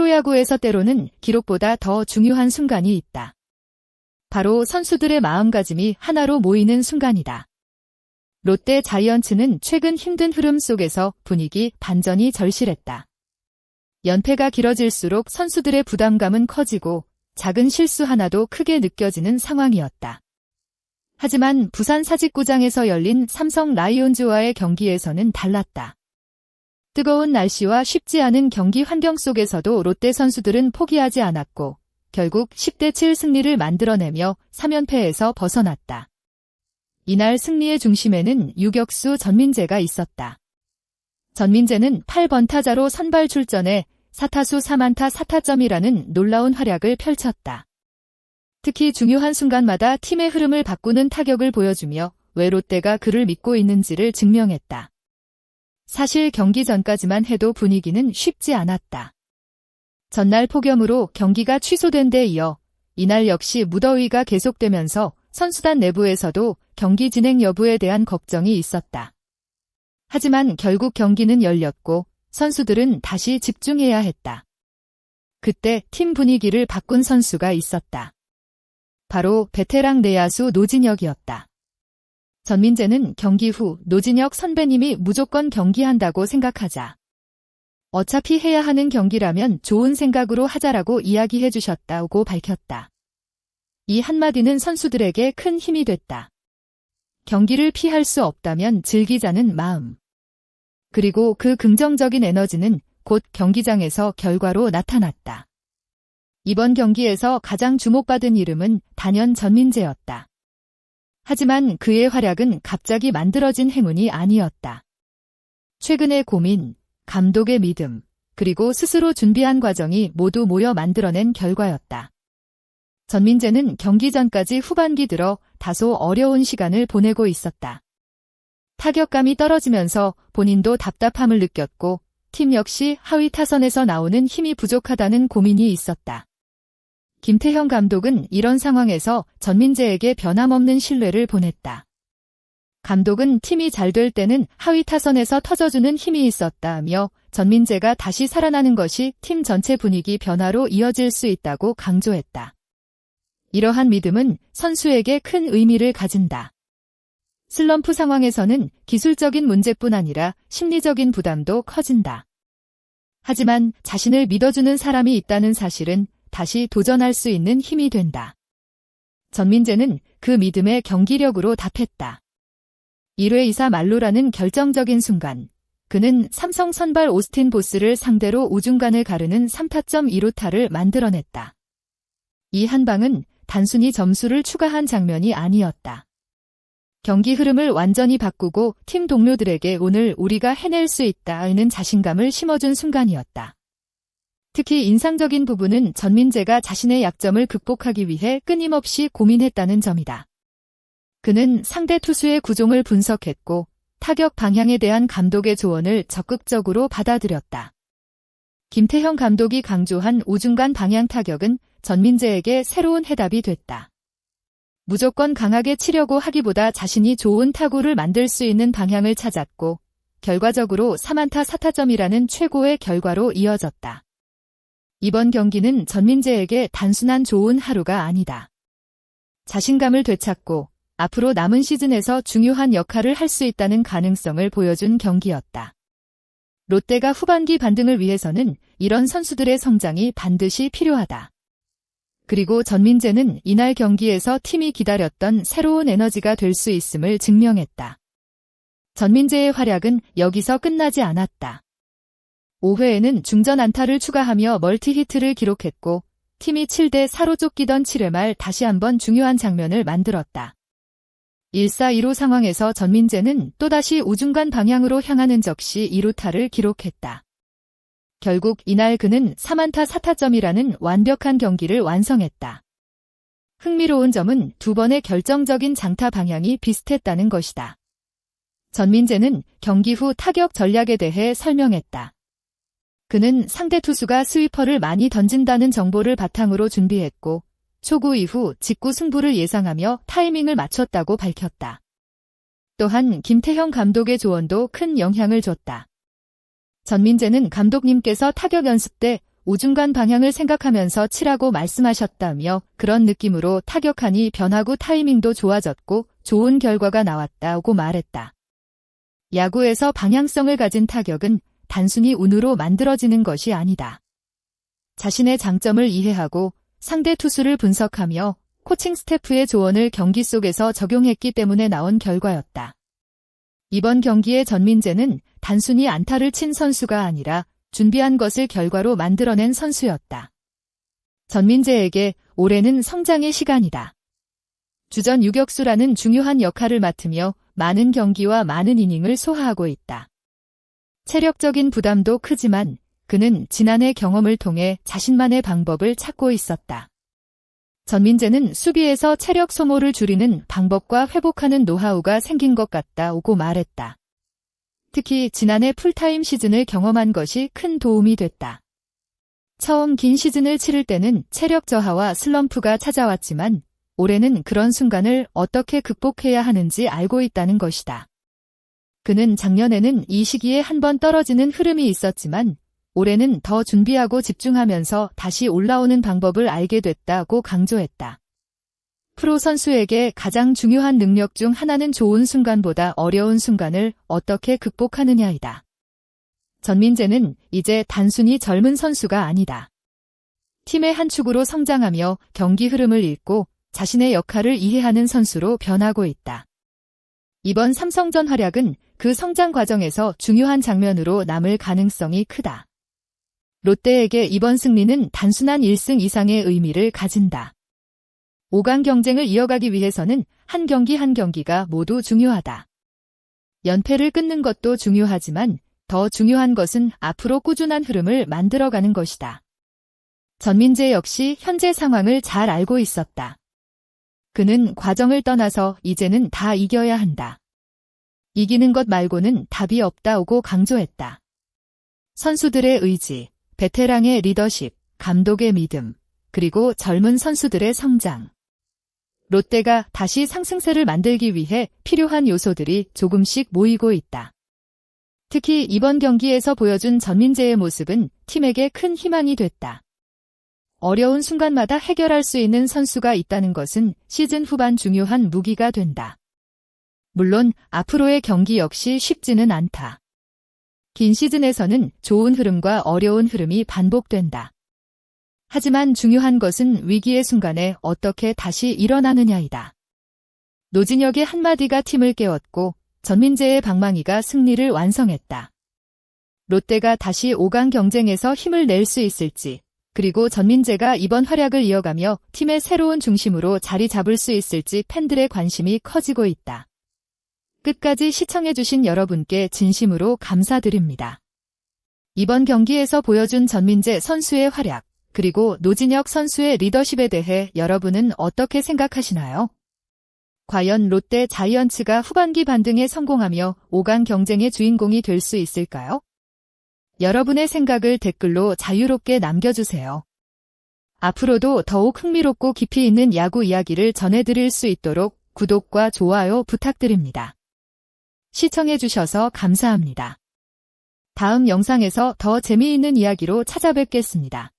프로야구에서 때로는 기록보다 더 중요한 순간이 있다. 바로 선수들의 마음가짐이 하나로 모이는 순간이다. 롯데 자이언츠는 최근 힘든 흐름 속에서 분위기 반전이 절실했다. 연패가 길어질수록 선수들의 부담감은 커지고 작은 실수 하나도 크게 느껴지는 상황이었다. 하지만 부산 사직구장에서 열린 삼성 라이온즈와의 경기에서는 달랐다. 뜨거운 날씨와 쉽지 않은 경기 환경 속에서도 롯데 선수들은 포기하지 않았고 결국 10대7 승리를 만들어내며 3연패에서 벗어났다. 이날 승리의 중심에는 유격수 전민재가 있었다. 전민재는 8번 타자로 선발 출전해 4타수 4안타 4타점이라는 놀라운 활약을 펼쳤다. 특히 중요한 순간마다 팀의 흐름을 바꾸는 타격을 보여주며 왜 롯데가 그를 믿고 있는지를 증명했다. 사실 경기 전까지만 해도 분위기는 쉽지 않았다. 전날 폭염으로 경기가 취소된 데 이어 이날 역시 무더위가 계속되면서 선수단 내부에서도 경기 진행 여부에 대한 걱정이 있었다. 하지만 결국 경기는 열렸고 선수들은 다시 집중해야 했다. 그때 팀 분위기를 바꾼 선수가 있었다. 바로 베테랑 내야수 노진혁이었다. 전민재는 경기 후 노진혁 선배님이 무조건 경기한다고 생각하자. 어차피 해야 하는 경기라면 좋은 생각으로 하자라고 이야기해 주셨다고 밝혔다. 이 한마디는 선수들에게 큰 힘이 됐다. 경기를 피할 수 없다면 즐기자는 마음. 그리고 그 긍정적인 에너지는 곧 경기장에서 결과로 나타났다. 이번 경기에서 가장 주목받은 이름은 단연 전민재였다. 하지만 그의 활약은 갑자기 만들어진 행운이 아니었다. 최근의 고민, 감독의 믿음, 그리고 스스로 준비한 과정이 모두 모여 만들어낸 결과였다. 전민재는 경기 전까지 후반기 들어 다소 어려운 시간을 보내고 있었다. 타격감이 떨어지면서 본인도 답답함을 느꼈고 팀 역시 하위 타선에서 나오는 힘이 부족하다는 고민이 있었다. 김태형 감독은 이런 상황에서 전민재에게 변함없는 신뢰를 보냈다. 감독은 팀이 잘 될 때는 하위 타선에서 터져주는 힘이 있었다며 전민재가 다시 살아나는 것이 팀 전체 분위기 변화로 이어질 수 있다고 강조했다. 이러한 믿음은 선수에게 큰 의미를 가진다. 슬럼프 상황에서는 기술적인 문제뿐 아니라 심리적인 부담도 커진다. 하지만 자신을 믿어주는 사람이 있다는 사실은 다시 도전할 수 있는 힘이 된다. 전민재는 그 믿음에 경기력으로 답했다. 1회 2사 만루라는 결정적인 순간, 그는 삼성 선발 오스틴 보스를 상대로 우중간을 가르는 3타점 2루타를 만들어냈다. 이 한 방은 단순히 점수를 추가한 장면이 아니었다. 경기 흐름을 완전히 바꾸고 팀 동료들에게 오늘 우리가 해낼 수 있다는 자신감을 심어준 순간이었다. 특히 인상적인 부분은 전민재가 자신의 약점을 극복하기 위해 끊임없이 고민했다는 점이다. 그는 상대 투수의 구종을 분석했고 타격 방향에 대한 감독의 조언을 적극적으로 받아들였다. 김태형 감독이 강조한 우중간 방향 타격은 전민재에게 새로운 해답이 됐다. 무조건 강하게 치려고 하기보다 자신이 좋은 타구를 만들 수 있는 방향을 찾았고 결과적으로 3안타 4타점이라는 최고의 결과로 이어졌다. 이번 경기는 전민재에게 단순한 좋은 하루가 아니다. 자신감을 되찾고 앞으로 남은 시즌에서 중요한 역할을 할 수 있다는 가능성을 보여준 경기였다. 롯데가 후반기 반등을 위해서는 이런 선수들의 성장이 반드시 필요하다. 그리고 전민재는 이날 경기에서 팀이 기다렸던 새로운 에너지가 될 수 있음을 증명했다. 전민재의 활약은 여기서 끝나지 않았다. 5회에는 중전 안타를 추가하며 멀티히트를 기록했고 팀이 7대4로 쫓기던 7회 말 다시 한번 중요한 장면을 만들었다. 1사2루 상황에서 전민재는 또다시 우중간 방향으로 향하는 적시 2루타를 기록했다. 결국 이날 그는 3안타 4타점이라는 완벽한 경기를 완성했다. 흥미로운 점은 두 번의 결정적인 장타 방향이 비슷했다는 것이다. 전민재는 경기 후 타격 전략에 대해 설명했다. 그는 상대 투수가 스위퍼를 많이 던진다는 정보를 바탕으로 준비했고 초구 이후 직구 승부를 예상하며 타이밍을 맞췄다고 밝혔다. 또한 김태형 감독의 조언도 큰 영향을 줬다. 전민재는 감독님께서 타격 연습 때 우중간 방향을 생각하면서 치라고 말씀하셨다며 그런 느낌으로 타격하니 변화구 타이밍도 좋아졌고 좋은 결과가 나왔다고 말했다. 야구에서 방향성을 가진 타격은 단순히 운으로 만들어지는 것이 아니다. 자신의 장점을 이해하고 상대 투수를 분석하며 코칭 스태프의 조언을 경기 속에서 적용했기 때문에 나온 결과였다. 이번 경기의 전민재는 단순히 안타를 친 선수가 아니라 준비한 것을 결과로 만들어낸 선수였다. 전민재에게 올해는 성장의 시간이다. 주전 유격수라는 중요한 역할을 맡으며 많은 경기와 많은 이닝을 소화하고 있다. 체력적인 부담도 크지만 그는 지난해 경험을 통해 자신만의 방법을 찾고 있었다. 전민재는 수비에서 체력 소모를 줄이는 방법과 회복하는 노하우가 생긴 것 같다고 말했다. 특히 지난해 풀타임 시즌을 경험한 것이 큰 도움이 됐다. 처음 긴 시즌을 치를 때는 체력 저하와 슬럼프가 찾아왔지만 올해는 그런 순간을 어떻게 극복해야 하는지 알고 있다는 것이다. 그는 작년에는 이 시기에 한번 떨어지는 흐름이 있었지만 올해는 더 준비하고 집중하면서 다시 올라오는 방법을 알게 됐다고 강조했다. 프로 선수에게 가장 중요한 능력 중 하나는 좋은 순간보다 어려운 순간을 어떻게 극복하느냐이다. 전민재는 이제 단순히 젊은 선수가 아니다. 팀의 한 축으로 성장하며 경기 흐름을 읽고 자신의 역할을 이해하는 선수로 변하고 있다. 이번 삼성전 활약은 그 성장 과정에서 중요한 장면으로 남을 가능성이 크다. 롯데에게 이번 승리는 단순한 1승 이상의 의미를 가진다. 5강 경쟁을 이어가기 위해서는 한 경기 한 경기가 모두 중요하다. 연패를 끊는 것도 중요하지만 더 중요한 것은 앞으로 꾸준한 흐름을 만들어가는 것이다. 전민재 역시 현재 상황을 잘 알고 있었다. 그는 과정을 떠나서 이제는 다 이겨야 한다. 이기는 것 말고는 답이 없다고 강조했다. 선수들의 의지, 베테랑의 리더십, 감독의 믿음, 그리고 젊은 선수들의 성장. 롯데가 다시 상승세를 만들기 위해 필요한 요소들이 조금씩 모이고 있다. 특히 이번 경기에서 보여준 전민재의 모습은 팀에게 큰 희망이 됐다. 어려운 순간마다 해결할 수 있는 선수가 있다는 것은 시즌 후반 중요한 무기가 된다. 물론 앞으로의 경기 역시 쉽지는 않다. 긴 시즌에서는 좋은 흐름과 어려운 흐름이 반복된다. 하지만 중요한 것은 위기의 순간에 어떻게 다시 일어나느냐이다. 노진혁의 한마디가 팀을 깨웠고 전민재의 방망이가 승리를 완성했다. 롯데가 다시 5강 경쟁에서 힘을 낼 수 있을지, 그리고 전민재가 이번 활약을 이어가며 팀의 새로운 중심으로 자리 잡을 수 있을지 팬들의 관심이 커지고 있다. 끝까지 시청해주신 여러분께 진심으로 감사드립니다. 이번 경기에서 보여준 전민재 선수의 활약, 그리고 노진혁 선수의 리더십에 대해 여러분은 어떻게 생각하시나요? 과연 롯데 자이언츠가 후반기 반등에 성공하며 5강 경쟁의 주인공이 될 수 있을까요? 여러분의 생각을 댓글로 자유롭게 남겨주세요. 앞으로도 더욱 흥미롭고 깊이 있는 야구 이야기를 전해드릴 수 있도록 구독과 좋아요 부탁드립니다. 시청해주셔서 감사합니다. 다음 영상에서 더 재미있는 이야기로 찾아뵙겠습니다.